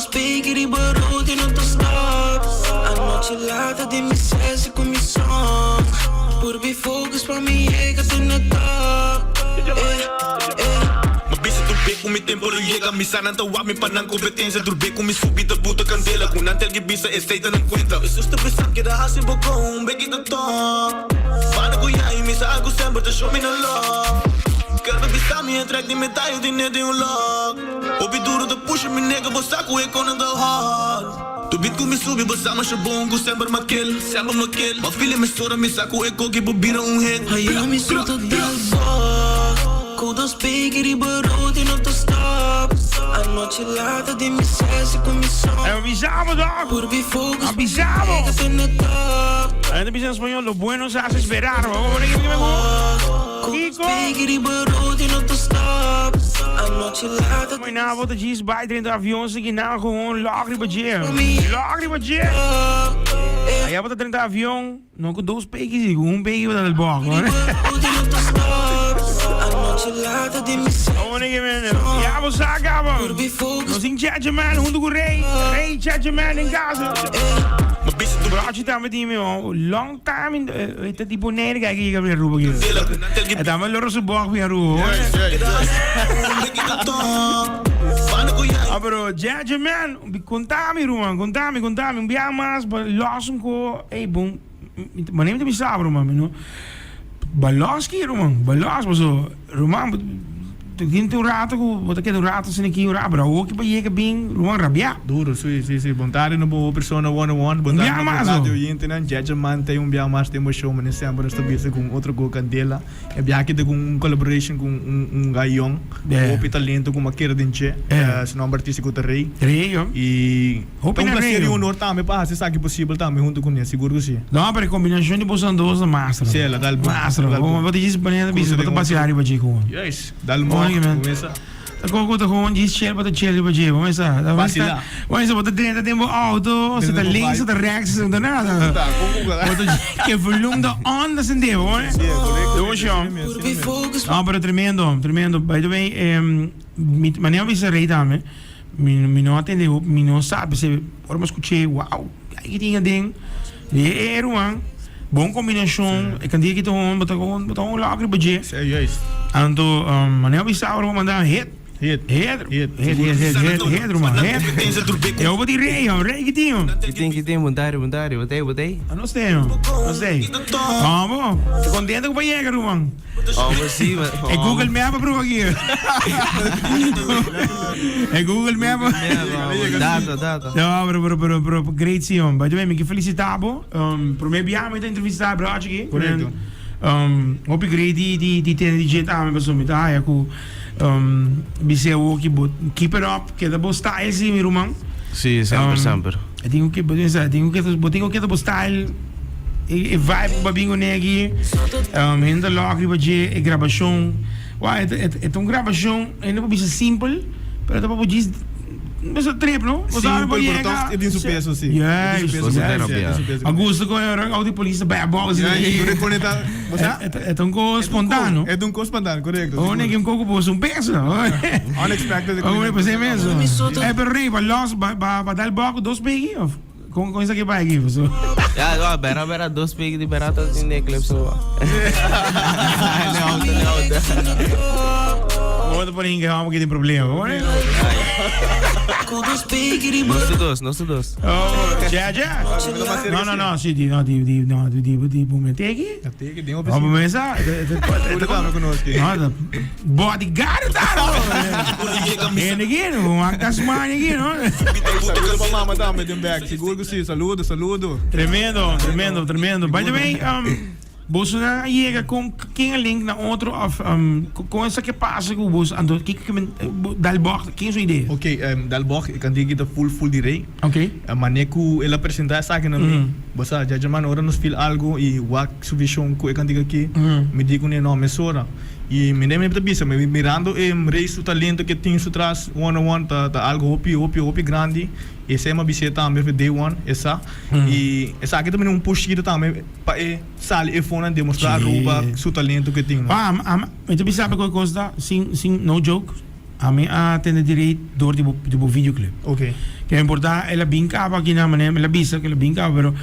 speaker e barulho não tô stop. A noite lata de me cesse com missão. Por vir focus pra mim chega tu na top. Mabisa tu beco mi tempo não chega. Me sana tá wap me panang competência. Tu beco me subida puta candela. Com nantel que bisa esteita não conta. Isso está pensando que da hasi bocão. Begi da top. Fana com yai me sa algo sempre te show me no love. Quero bisa me entregue de metal de nede um log. Obi duro da puxa me nega. Bossa com eco não dá hard. Tu beat com me sube, bossa mas bongo. Sempre maquele, sempre maquele. Ma filha me sora, me saco eco que bobira hit. Aí eu me solto del box. Com dos speaker e barulho não tô stop. A noite lata de me cesse com missão. Avisamos, dog. Por vir focus, avisamos. chega tu na top. Ainda dicen en español, lo bueno se hace esperar. Vamos a poner que me gusta. Kiko. Speaker e barulho não tô stop. A noite lata. Mijn naam wordt de G's bijdragen de avion. Zeg je nou gewoon lagribadje. Lagribadje. Aí eu vou dentro do avião, não com dois pegues, com pegue vai dar o barco, né? Ja, we zagen we. We zien Gegeman, honden goed rij. Rij Gegeman in casa. Bro, je daar met die mee, long time in de, weet je, die bonaire, kijk, ik heb weer roepen hier. En dan wil er zo'n bark weer roepen, hoor. Ah, bro, Gegeman, contami, Roman, contami, biar mas, langsung ko, bom, maar neem het niet samen, Roman, no. Balaski, Roman, Roman, tu rato, bota que do rato, se aqui o rabra, o que para ir bem, Roman rabia. Duro, sim, vontade no boa persona 101, vontade no rádio internet, Gegeman tem biar mas tem show, mas sempre estabelece com outro go candela, biar que tem com collaboration com gaion, o talento com uma queira dentro, se não artístico terrei. E então para ser um norte também para se sabe possível também junto com ele, seguro que sim. Não, para combinação de bossa dois na master. Sim, ela dá o master. Vou te dizer para ele, para passear aí para Chico. Yes, dá o começa. Ako tá com diz chill para chill para Chico, vamos lá. Vamos lá, bota dentro tem auto, você tá links, você tá rex, não dá nada. Tá, como que volume da onda se deu, né? Eu chamo. Ah, pero tremendo. By the way, maneira de ser rei também. Me não atendeu, me não sabe se por mais escutei, uau, aí tinha ding. Era uma boa combinação. Eu can dizer que botar um lágrima de. Yes. Então, maneira de saber vou mandar hit, Roman. Eu vou te rei que tinha. Que tem, botei. Não sei. Vamos, contente com o banheiro, Roman. Mas sim, é Google Maps para aqui. É Google Maps. Data. Não, pero great sim, by the way, me felicitavo. Por me biar me entrevistar bro aqui. Correto. Hoop ik reed die DJ aan me zo met haar ku bise o que keep it up que da bo style sim Roman. Sim, sempre. Eu tenho que da style e vibe babingo negi ainda lágrima de gravação. Uai, é um gravação ainda bise simple, pero da bo diz mas é trip, não? Sim, é de um peso, sim. Yes. A gosto com a de polícia vai a bola. É um coisa espontâneo. É um coisa espontâneo, correto. Oh, nem um coco pôs peso. Unexpected. Oh, é para mesmo. É para rei, para dar o bloco dos peguinhos. Com isso aqui vai aqui, pessoal. Ja, bera dos peguinhos de barato in de clip so. Vou para ninguém, vamos que tem problema, olha. Não se dos. Oh, já. Não, sim, de momento aqui. Vamos começar. Bodyguard, tá? É aqui, vamos actar semana aqui, não? Saludo para mamãe também, tem back. Seguro que sim, saludo. Tremendo. By the way, Bolsonaro chega com quem é link na outro com essa que passa com o Bolsonaro que Dalborg quem é sua ideia? Ok, Dalborg kan dizer que full direi. Ok. Maneco ela apresentar essa que não bossa Gegeman ora nos fil algo e wak subvision ko kan dizer aqui me digo nem nome sora e me nem me bisa me mirando reis o talento que tem isso traz 101 tá algo hopi grande essa é uma bicicleta também para day one essa e essa aqui também puxida também para sair e fone demonstrar o seu talento que tem. Então sabe qual coisa? Sim, no joke. A mim atende direito door tipo videoclip. Ok. Que é importante, ela bincava aqui na maneira, ela bisa que ela bincava, pero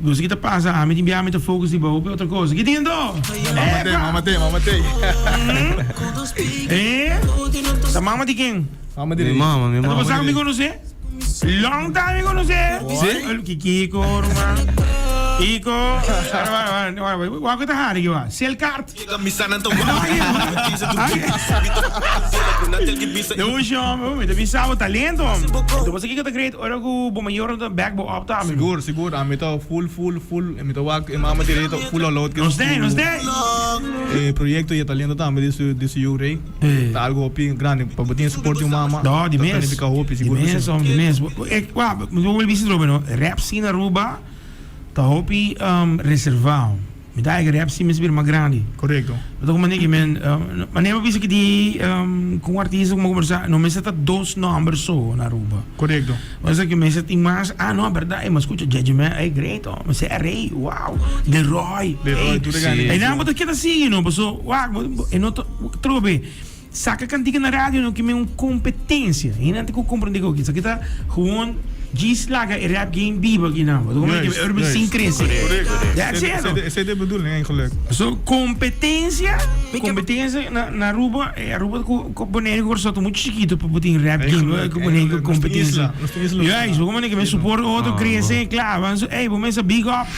você que tá passa, a mim tem bem muito focus tipo outra coisa. Que tem do? Mamate. Tá mama de quem? Mi mama, mi Você mama. sabe me conhecer? Long time me conhecer. Sim. Kiko, Roman. Kiko. Wa ko ta hari wa. Sel card. Gegeman ang tawa mi panang kubitensa Eu chamo, me deve saber talento. Então você que tá great, ora que o maior da backbone up tá. Seguro. A meta full. Me to wag mama direito full load. Nos dei. Projeto e talento também desse Yurei. Tá algo opi grande para botar suporte mama. Não, de mês. Fica hopi seguro. De mês. Qua, eu vou dizer Robin, rap scene Aruba. Tá hopi reservado. Me dá que rap scene mesmo mais grande. Correto. Então como ninguém mas nem penso que de com artista como conversar, não me seta dois nomes só na Aruba. Correto. Mas é que me seta mais, não, é verdade, mas escuta Gegeman, é great, mas é rei, wow, Leroy, tudo grande. E não, mas que tá assim, não, pessoal, wow, e não trobe. Saca cantiga na rádio, não que me competência. E não tem que compreender o que isso aqui tá gewoon G-slaga e rap game biba aqui não. Como é que urban scene cresce. That's it. Essa é a bedoeling eigenlijk. So competência na Aruba, Aruba com boneco corsoto muito chiquito para botar rap game, com boneco competência. Ja, isso como é que me suporta outro cresce, claro, mas ei, vamos a big up.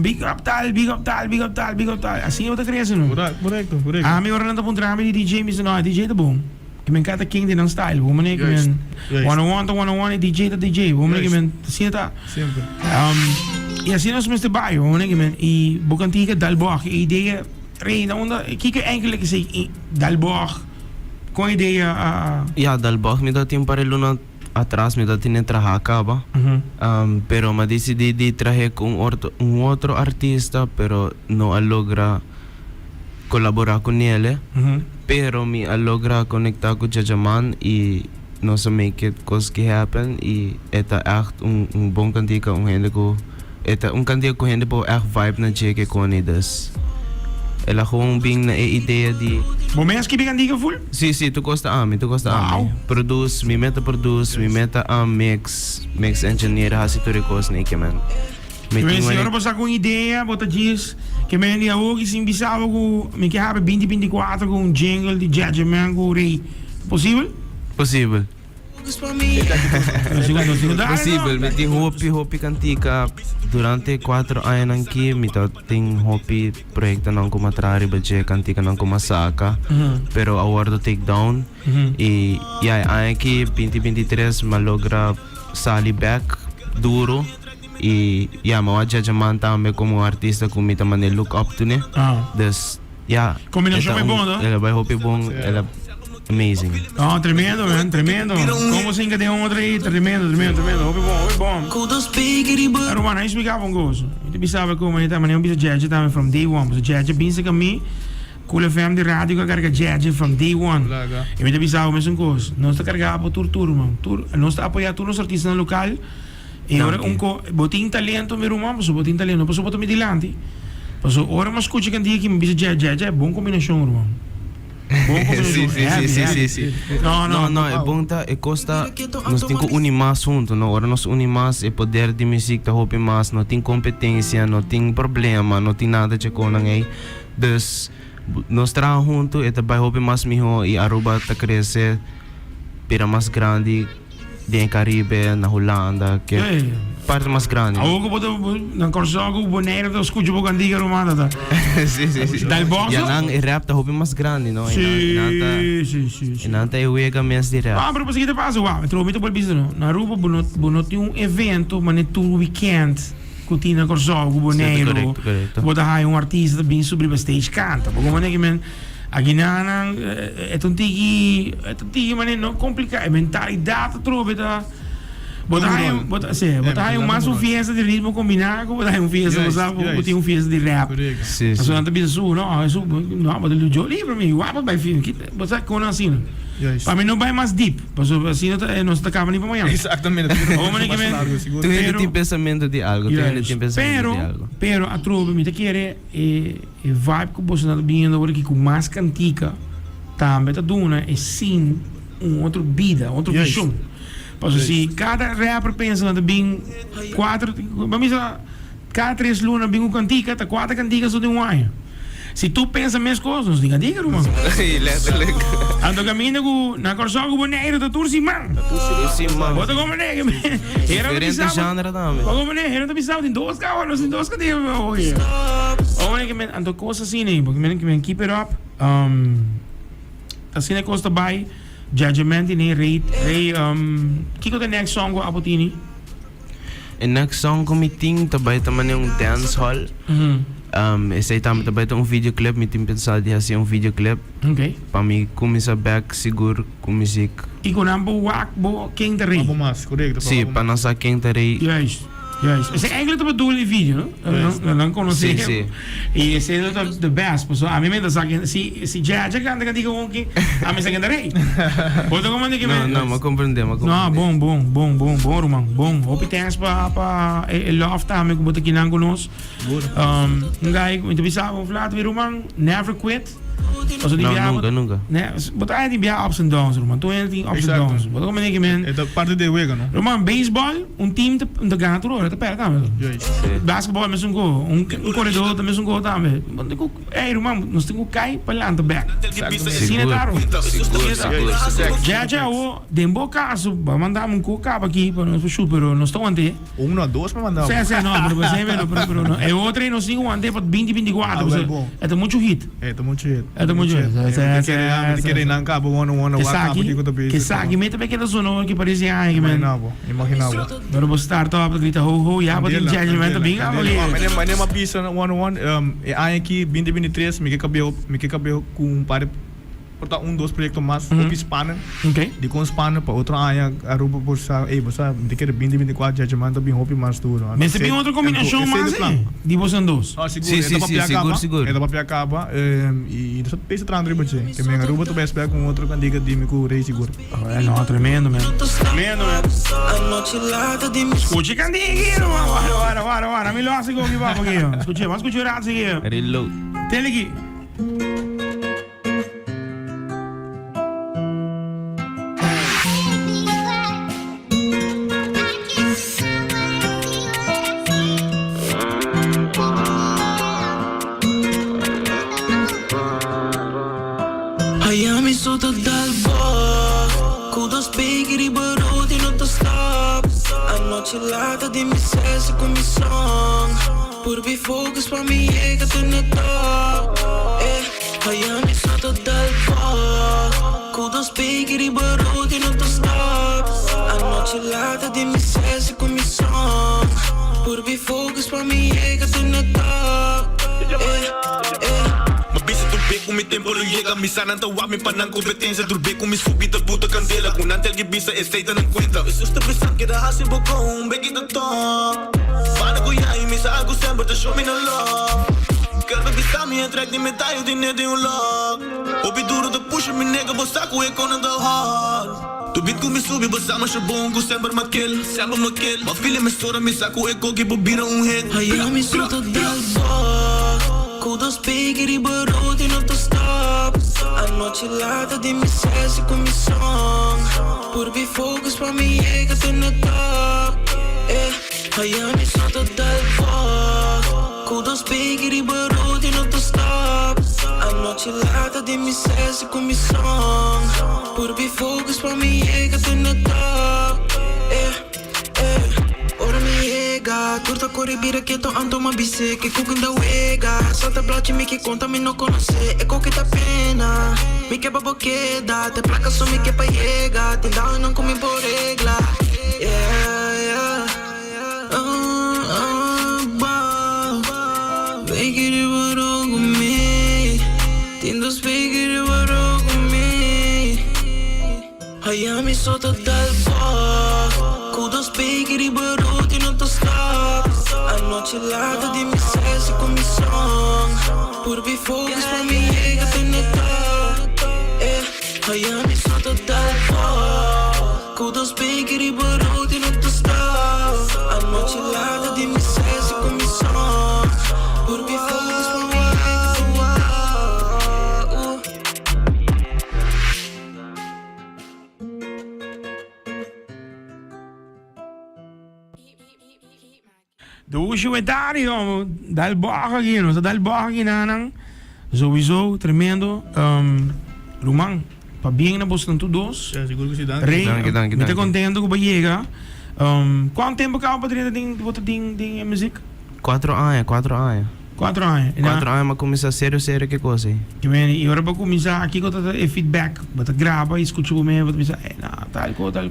Big up tal. Assim eu tá crescendo. Correto. Ah, me orando para um drama de DJ, mas não, DJ tá bom. Que me encanta quem tem style, vamos né que men 101 é DJ, vamos né que men assim tá. Sempre. E assim nós mesmo trabalho, vamos né que men e bocantiga dalborg, ideia reina onda, kika eigenlijk is dalborg com ideia Ja, dalborg me dá tempo para luna atrás me dá tinha trabalhar acaba. Pero me decidi de trazer com outro artista, pero não a logra colaborar com ele. Pero me logra conectar com Gegeman e nós make it cause que happen e eta echt bom cantiga gente ko eta cantiga com gente po echt vibe na Jeke com eles. Ela gewoon bing na ideia de momentos que bem cantiga full? Sim, tu gosta a mim. Produce, me meta mix engineer hasi tu recos na Gegeman. Mas se agora você com ideia, bota diz que me dia hoje sim bisava com me que have 2024 com um jingle de Gegeman com rei. Possível? Possível, me tem hopi cantica durante 4 anos aqui, me tem hopi projeto não como atrás budget cantica não como saca, pero award take down e aqui 2023 malogra sali back duro. E mau Gegeman também como artista como também look up to né. Dus combinação é bom, não? Ela vai hope bom, ela amazing. Tremendo, man, tremendo. Como se engane outra aí, tremendo, hope bom. Pero mano, isso me gava gozo. Eu pensava como ele também não bisa Gegeman também from day one, mas Gegeman pensa que mim Cool FM de rádio que carrega Gegeman from day one. Eu me pensava mesmo coisa. Nós está carregado por tour, mano. Nós está apoiando todos os artistas no local. E ora botin talento meu irmão, posso botin talento, posso botar me dilante. Posso ora mas escuta que dia que me bisa Gegeman, bom combinação, irmão. Bom combinação. Sim. Não, é bom tá, é costa nós temos que unir mais junto, não, ora nós unir mais é poder de música tá hope mais, não tem competência, não tem problema, não tem nada de com ninguém. Dus nós trabalhamos junto, é também hope mais melhor e Aruba tá crescer para mais grande. Em Caribe, na Holanda, que é parte mais grande. Ako po na Corsogo, boneiro da escudo po cantiga romana ta. Sim. Dal box. Yan ang rap ta hobi mais grande, no? Sim. Inanta uega mes de rap. Pero para seguir passa, me trovo muito por bicho, no. Na Aruba bonot evento, mas todo weekend. Cutina Corsogo, boneiro. Correto. Bota hai artista bem sobre o stage canta. Porque como é que men aqui na é um tigi, mas não complicado, é mentalidade trobe tá. Bota aí mais fiesta de ritmo combinado, bota aí fiesta, sabe, um fiesta de rap. Sim. Mas não tá pensando, não, mas ele joga livre, me guapa vai filho, que bota com assim. Para mim não vai mais deep, porque assim não está acabando nem para amanhã. Exatamente. Tu tem pensamento de algo, pero a trobe me te quer vibe que você está vindo agora aqui com mais cantica, também tá duna é sim outra vida, outra visão. Porque se cada rapper pensa que tem 4, vamos dizer, cada 3 lunas tem cantiga, tá 4 cantigas só de um ano. Se tu pensa a mesma coisa, não tem cantiga, irmão. Letterlijk. Ando caminho na corso com boneiro da tursi man. Bota como nega, man. Era Diferente genre também. Como nega, era bisau tem 2 cavalos, tem 2 cantigas, olha. Olha que man, ando coisa assim, né? Porque man keep it up. Assim é costa by Gegeman ni rate kiko the next song ko apotini. En next song ko meeting tabay taman yung dance hall. Esse também tem um videoclip, me tem pensado de fazer um videoclip. Ok. Para mim começar back seguro com música. E com nambo wak bo quem te rei. Sim, para nossa quem te rei. Juist. Esse é eigenlijk te bedoelen vídeo, não? Não conheci. Sim. E esse é the best, pessoal. A mim me dá se já canta que diga que a mim se canta rei. Bota como que Não, mas compreender. Não, bom, irmão, bom. Hope thanks para love também que bota aqui não conosco. Ngai, muito bizarro, falar de irmão, never quit. Nunca. Né? But I think ups and downs, irmão. Tu tem ups and downs. But como é que man? É parte de wega, não? Irmão, baseball, time de ganha tudo, tá perto também. Basketball mesmo um corredor também um gol também. Mas digo, irmão, nós temos que cair para lá back. Seguro. Já o dembo caso, vai mandar cabo aqui para nós shoot, pero nós estamos ante. 1 a 2 para mandar. Sim, não, pero você vê, pero não. É outra e nós temos ante para 2024. É muito hit. É muito hit. Querer não cabo one que sabe meta pequena zona que parece ai que imaginava pero vou start up grita ho já pode Gegeman bem ali mas uma pista 101 é aqui 2023 me que cabelo com para portar 2 projetos mais o Hispana de com Hispana para outro ano a roupa por sa você de que 2024 Gegeman também hope mais tudo mas tem outra combinação mais de vocês dois seguro é da papel acaba e dessa peça tranquilo você que me roupa tu vai esperar com outro candiga de me com rei seguro é não tremendo man escute candiga ora me lo sigo aqui papo aqui escute vamos escutar aqui reload tele aqui Sotto dal bar Kudos pegri baruti non to stop Hanno chillata dimmi se sei come song Pur be focus pa mi llega to the top Miami sotto dal bar Kudos pegri baruti non to stop Hanno chillata dimmi se sei come song Pur be focus pa mi llega to the top com mi tempo lo llega mi sana anta wa mi panang competência durbe com mi subida puta candela com nantel que bisa esteita não conta isso está pensando que da hasi bocão begi do top para go ya e mi sa algo sempre to show me no love quero bisa mi entregue de metal de ne de love obi duro da push mi nega bossa com e con the hard tu bit com mi subi bossa mas bom go sempre maquel ma filha me sora mi sa com e co que bobira hit I mi sotto dal bar Kudos pegri baruti non to stop Hanno chillata dimmi se sei come song Pur be focus pa mi llega to the top Miami sotto dal bar Kudos pegri baruti non to stop Hanno chillata dimmi se sei come song Pur be focus pa mi llega to the top Ora mi llega, curta corribira que tô ando uma bice que cooking da wega. Salta blote me que conta me não conhece, é co que tá pena. Me que baboqueda, te placa só me que pa llega. Tem down e não come por regla. Vem que de barulho comigo, tem 2 vem que de barulho comigo. Miami sotto dal bar, kudos pegri baruti non to stop. Hanno chillata dimmi se sei come song. Pur be focus pa mi llega to the top. Miami sotto dal bar, kudos pegri baruti non to stop. Hanno chillata dimmi se sei come song. Pur be focus pa mi llega to the top. Dus je weet daar, joh. Dal baga gino. Sa dal baga ginanang. Sowieso, tremendo. Roman, pa bien na bos ng tudos. Ja, siguro kasi danke. Rey, Danke. muito contento que vai chegar. Quanto tempo que a padrinha tem música? 4 anos. 4 anos. 4 anos, mas começar sério que coisa. Que bem, e agora para começar aqui com o feedback, bota grava, escuta o meu, bota pensar, tal coisa.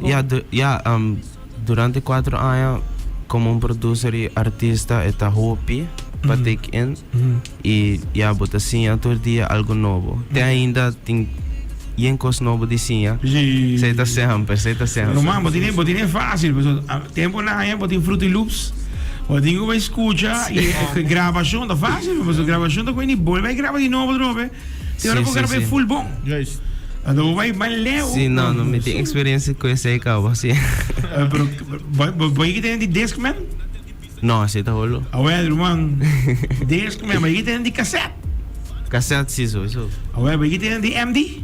Durante 4 anos, como producer e artista, está hopi para take in e bota assim todo dia algo novo. Tem ainda tem coisa nova de sim. Você está sempre. Roman, botin é fácil, tempo na área, botin Fruity Loops. O dingo vai escutar e gravação tá fácil, mas a gravação tá com ele bom, vai gravar de novo, drobe. Tem hora para gravar full bom. Juist. Então vai ler. Sim, não me tem experiência com esse aí, cara, assim. Vai que tem de Gegeman? Não, você tá rolo. Ah, well, Roman. Gegeman, vai que tem de cassete. Cassete, sim, isso. Ah, well, vai que tem de MD.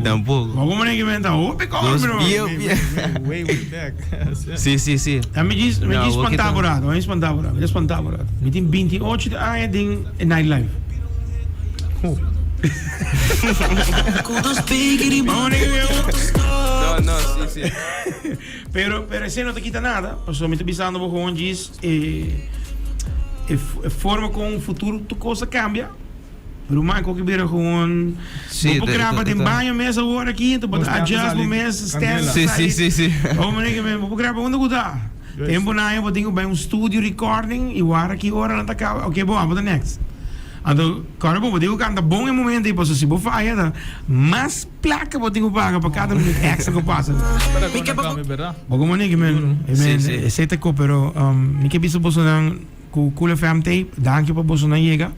Tampouco. Alguma nem que vem tá, ô, pecado, bro. Way back. Sim. Me diz espantaborado, Me tem 28 de anos de nightlife. Não, sim. Pero esse não te quita nada. Porque me está pensando que gewoon diz forma com o futuro tu coisa cambia. Pero man, qualquer beira gewoon. Sim, vou gravar em banho mesmo agora aqui, tu pode adjust o mesmo stand. Sim. Oh, mas nem vou gravar onde eu dá. Tempo na eu tenho bem studio recording e o ar aqui agora não tá cá. Ok, bom, vamos next. Então, cara, vou digo que anda bom em momento aí, posso se vou fazer, mas placa vou ter que pagar para cada minuto extra que passa. Como nem que men, esse te coopero, me que biso posso dar com Cool FM tape, danke para posso não chega.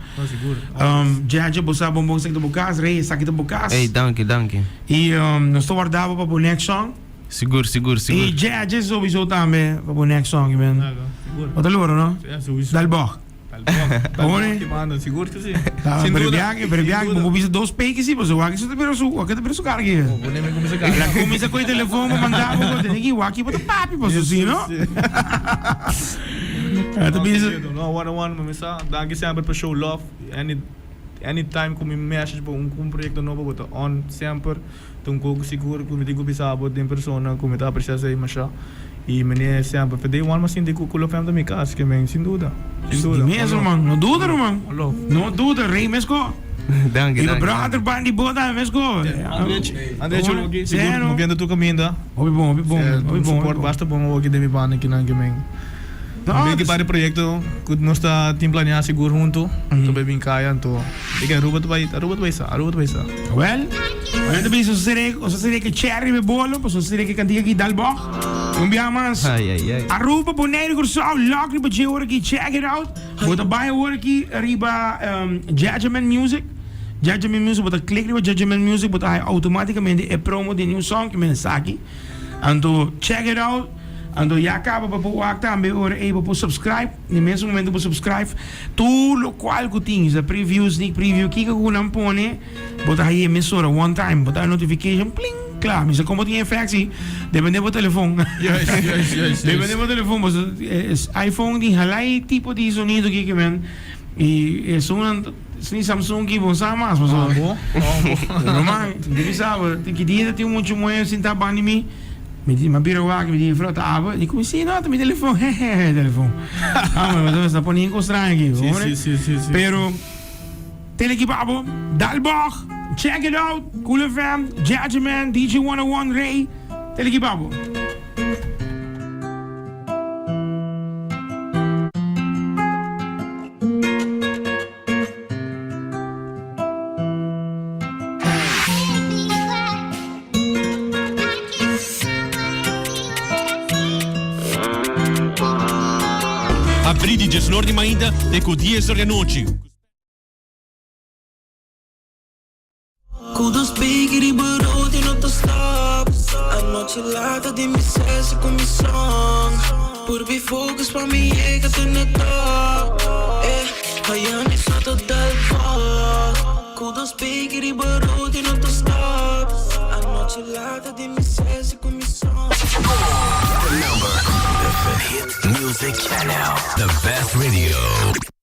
Já posso bom sair do bocas, rei sair do bocas. Ei, danke. E nós estou guardado para o next song. Seguro. E já sowieso também para o next song, men. Wat loro, no? Dal boch. Seguro que sim. Previag, vou bisa 2 pesos e você vai que você tem cara aqui. Vou nem começar a Ela começa com o telefone, mandar vou ter que ir aqui para papi, posso assim, não? No, 101, começar, danke sempre para show love. Anytime que me message para projeto novo, botar on sempre. Então, seguro que me digo bisa botar em persona, como está apreciando aí, mas e menina sempre para day one mas ainda com o família me casa que men sem dúvida mesmo man não dúvida Roman não dúvida rei mesco danke e brother bandi boda mesco André chegou seguro não vendo tu caminho da bom suporte basta bom aqui de me banda que não que men bem que para o projeto que nós está tem planear seguro junto tu bem caia então e que aruba tu vai sa well ainda bem se seria que cherry me bolo pois seria que cantiga aqui dalbo Kumbiamas. Aruba boneiro cursal lock riba jewor aqui check it out. Bota buy work aqui riba Gegeman Music. Gegeman Music bota click riba Gegeman Music bota automaticamente é promo de new song que me saque. Ando check it out. Ando já acaba para o acta também ora aí para subscribe. No mesmo momento para subscribe. Tudo qual que tens a preview sneak preview que eu não põe. Bota aí emissora one time. Bota notification pling. Claro, mas como tinha faxi, depende do telefone. Depende do telefone, mas iPhone tem halai tipo de sonido que men e som nem Samsung que vão saber mais, mas normal, deve saber, que dia tem muito moedas sem tabar nem me diz, mas bira o me diz, frota água, e comecei não, meu telefone, telefone. Mas você está pondo estranho aqui, sim. Pero telequipabo, dalboch. Check it out, Cool FM, Gegeman, DJ101, Ray, telequipabo. Aprì di Gesnor di Mainda e con 10 ore noci. Kudos spigri baruti non to stop A noche lata di mi sessi con mi song Pur vi focus pa mi llega to the top Hayani sotto dal fuoco Kudos spigri baruti non to stop A noche lata di mi sessi con mi song The number, the hit Music Channel, the best radio.